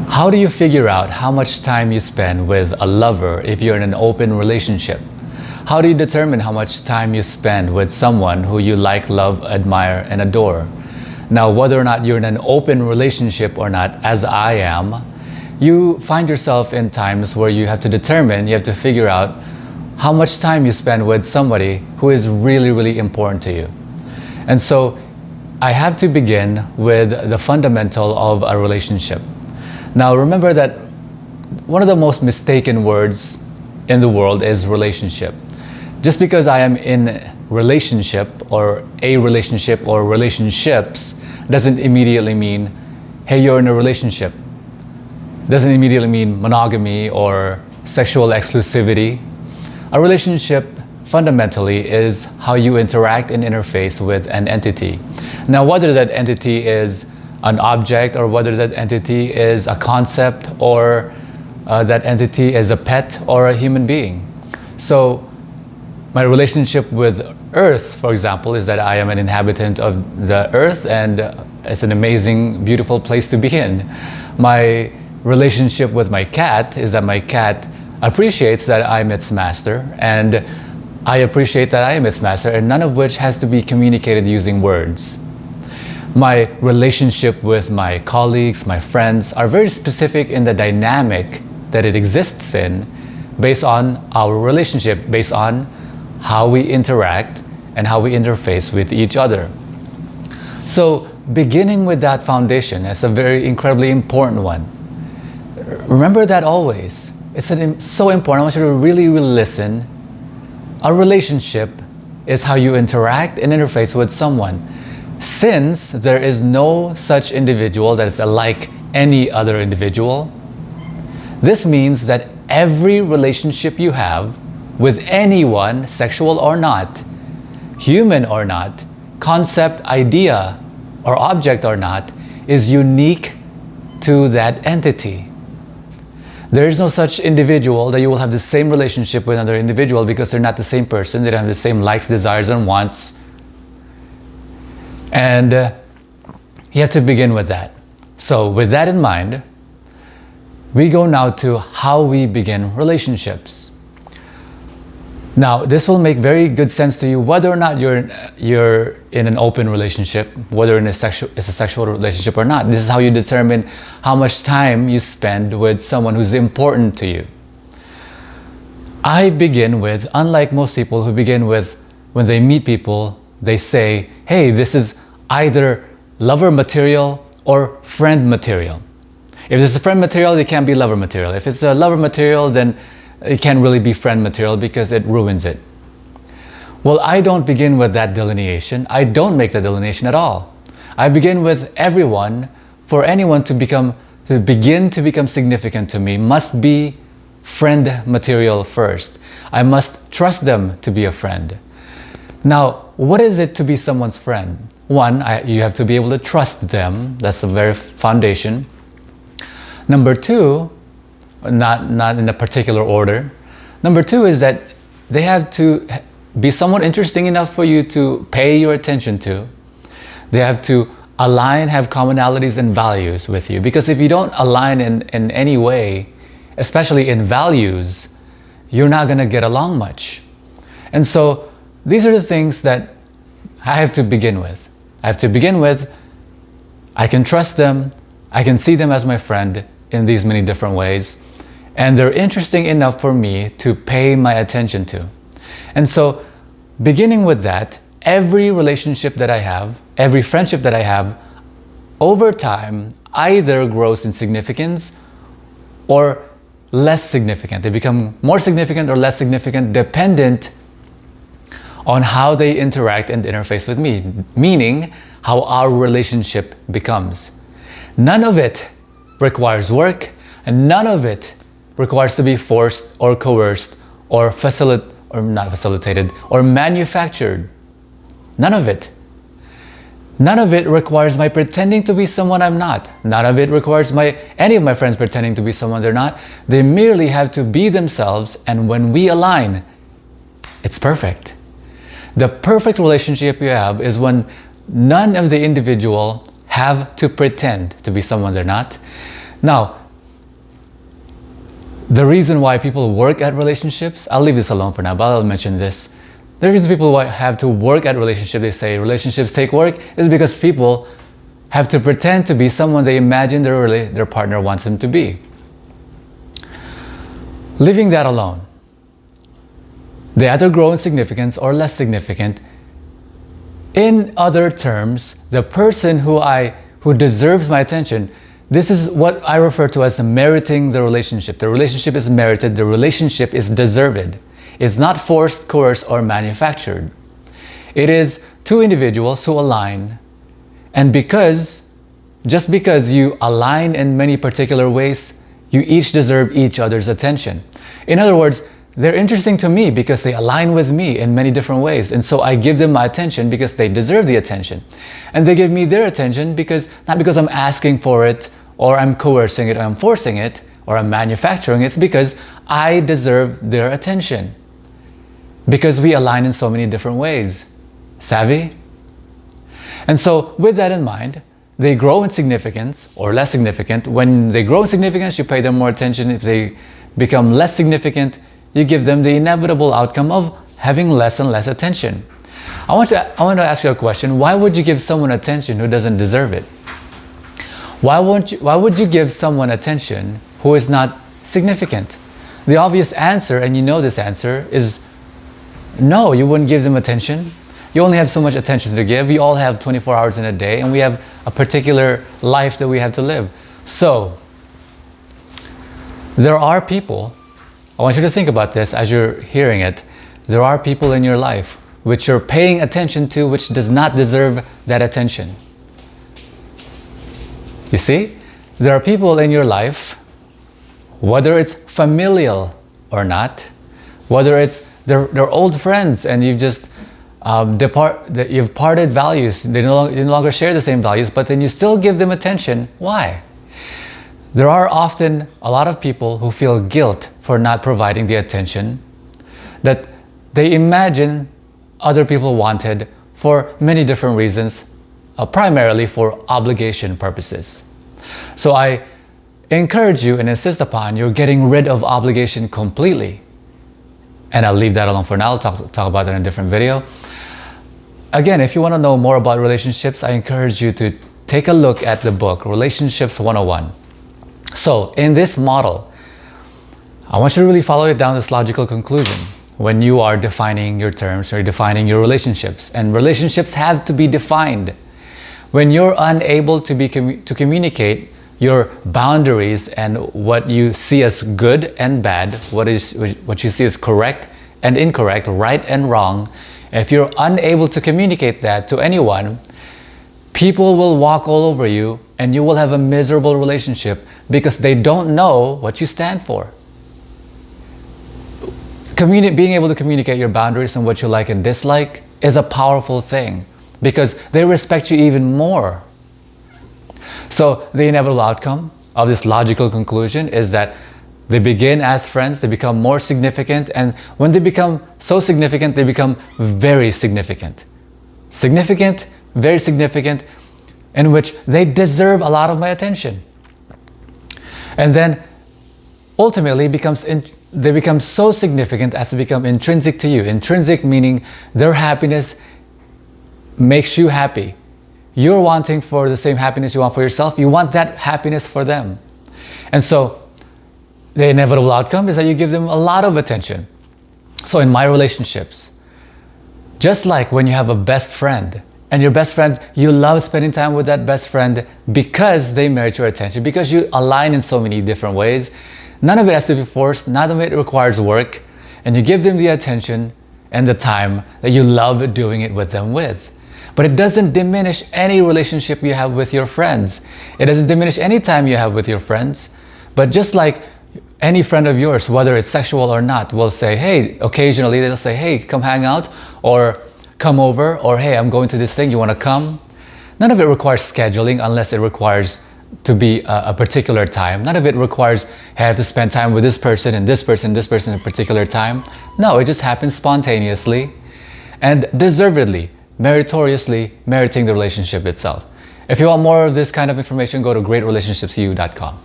How do you figure out how much time you spend with a lover if you're in an open relationship? How do you determine how much time you spend with someone who you like, love, admire, and adore? Now, whether or not you're in an open relationship or not, as I am, you find yourself in times where you have to figure out how much time you spend with somebody who is really, really important to you. And so I have to begin with the fundamental of a relationship. Now, remember that one of the most mistaken words in the world is relationship. Just because I am in relationship or a relationship or relationships doesn't immediately mean, hey, you're in a relationship. Doesn't immediately mean monogamy or sexual exclusivity. A relationship fundamentally is how you interact and interface with an entity. Now, whether that entity is an object or whether that entity is a concept or that entity is a pet or a human being. So my relationship with Earth, for example, is that I am an inhabitant of the Earth and it's an amazing, beautiful place to be in. My relationship with my cat is that my cat appreciates that I'm its master and I appreciate that I am its master, and none of which has to be communicated using words. My relationship with my colleagues, my friends, are very specific in the dynamic that it exists in based on our relationship, based on how we interact and how we interface with each other. So beginning with that foundation is a very incredibly important one. Remember that always. It's so important. I want you to really, really listen. A relationship is how you interact and interface with someone. Since there is no such individual that is alike any other individual, this means that every relationship you have with anyone, sexual or not, human or not, concept, idea, or object or not, is unique to that entity. There is no such individual that you will have the same relationship with another individual because they're not the same person, they don't have the same likes, desires, and wants. And you have to begin with that. So with that in mind, we go now to how we begin relationships. Now, this will make very good sense to you whether or not you're in an open relationship, whether it's a sexual relationship or not. This is how you determine how much time you spend with someone who's important to you. I begin with, unlike most people who begin with, when they meet people, they say, hey, this is either lover material or friend material. If it's a friend material, it can't be lover material. If it's a lover material, then it can't really be friend material because it ruins it. Well, I don't begin with that delineation. I don't make that delineation at all. I begin with everyone. For anyone to begin to become significant to me must be friend material first. I must trust them to be a friend. Now, what is it to be someone's friend? One, you have to be able to trust them. That's the very foundation. Number two, not in a particular order. Number two is that they have to be someone interesting enough for you to pay your attention to. They have to align, have commonalities and values with you. Because if you don't align in any way, especially in values, you're not going to get along much. And so these are the things that I have to begin with. I have to begin with, I can trust them, I can see them as my friend in these many different ways, and they're interesting enough for me to pay my attention to. And so beginning with that, every relationship that I have, every friendship that I have, over time either grows in significance or less significant. They become more significant or less significant dependent on how they interact and interface with me, meaning how our relationship becomes. None of it requires work, and none of it requires to be forced or coerced or not facilitated or manufactured. None of it. None of it requires my pretending to be someone I'm not. None of it requires any of my friends pretending to be someone they're not. They merely have to be themselves, and when we align, it's perfect. The perfect relationship you have is when none of the individual have to pretend to be someone they're not. Now, The reason why people work at relationships, I'll leave this alone for now, but I'll mention this. The reason people have to work at relationships, they say relationships take work, is because people have to pretend to be someone they imagine their partner wants them to be. Leaving that alone, they either grow in significance or less significant. In other terms, the person who deserves my attention, this is what I refer to as meriting the relationship. The relationship is merited, the relationship is deserved. It's not forced, coerced, or manufactured. It is two individuals who align, and just because you align in many particular ways, you each deserve each other's attention. In other words, they're interesting to me because they align with me in many different ways. And so I give them my attention because they deserve the attention. And they give me their attention not because I'm asking for it, or I'm coercing it, or I'm forcing it, or I'm manufacturing it. It's because I deserve their attention. Because we align in so many different ways. Savvy? And so with that in mind, they grow in significance or less significant. When they grow in significance, you pay them more attention. If they become less significant, you give them the inevitable outcome of having less and less attention. I want to ask you a question. Why would you give someone attention who doesn't deserve it? Why would you give someone attention who is not significant? The obvious answer, and you know this answer, is no, you wouldn't give them attention. You only have so much attention to give. We all have 24 hours in a day, and we have a particular life that we have to live. So, there are people, I want you to think about this as you're hearing it. There are people in your life which you're paying attention to which does not deserve that attention. You see, there are people in your life, whether it's familial or not, whether it's they're old friends and you've just you've parted values, they no longer share the same values, but then you still give them attention. Why? There are often a lot of people who feel guilt for not providing the attention that they imagine other people wanted for many different reasons, primarily for obligation purposes. So I encourage you and insist upon you getting rid of obligation completely. And I'll leave that alone for now. I'll talk about that in a different video. Again, if you want to know more about relationships, I encourage you to take a look at the book, Relationships 101. So in this model, I want you to really follow it down this logical conclusion when you are defining your terms or defining your relationships. And relationships have to be defined. When you're unable to communicate your boundaries and what you see as good and bad, what you see as correct and incorrect, right and wrong, if you're unable to communicate that to anyone, people will walk all over you and you will have a miserable relationship because they don't know what you stand for. Being able to communicate your boundaries and what you like and dislike is a powerful thing because they respect you even more. So the inevitable outcome of this logical conclusion is that they begin as friends, they become more significant, and when they become so significant, they become very significant. Significant, very significant, in which they deserve a lot of my attention. And then ultimately they become so significant as to become intrinsic to you. Intrinsic meaning their happiness makes you happy. You're wanting for the same happiness you want for yourself. You want that happiness for them. And so the inevitable outcome is that you give them a lot of attention. So in my relationships, just like when you have a best friend, and your best friend, you love spending time with that best friend because they merit your attention, because you align in so many different ways. None of it has to be forced, none of it requires work, and you give them the attention and the time that you love doing it with them with. But it doesn't diminish any relationship you have with your friends. It doesn't diminish any time you have with your friends. But just like any friend of yours, whether it's sexual or not, will say, hey, occasionally they'll say, hey, come hang out, or come over, or hey, I'm going to this thing, you want to come? None of it requires scheduling unless it requires to be a particular time. None of it requires, hey, I have to spend time with this person and this person and this person at a particular time. No, it just happens spontaneously and deservedly, meritoriously, meriting the relationship itself. If you want more of this kind of information, go to greatrelationshipsyou.com.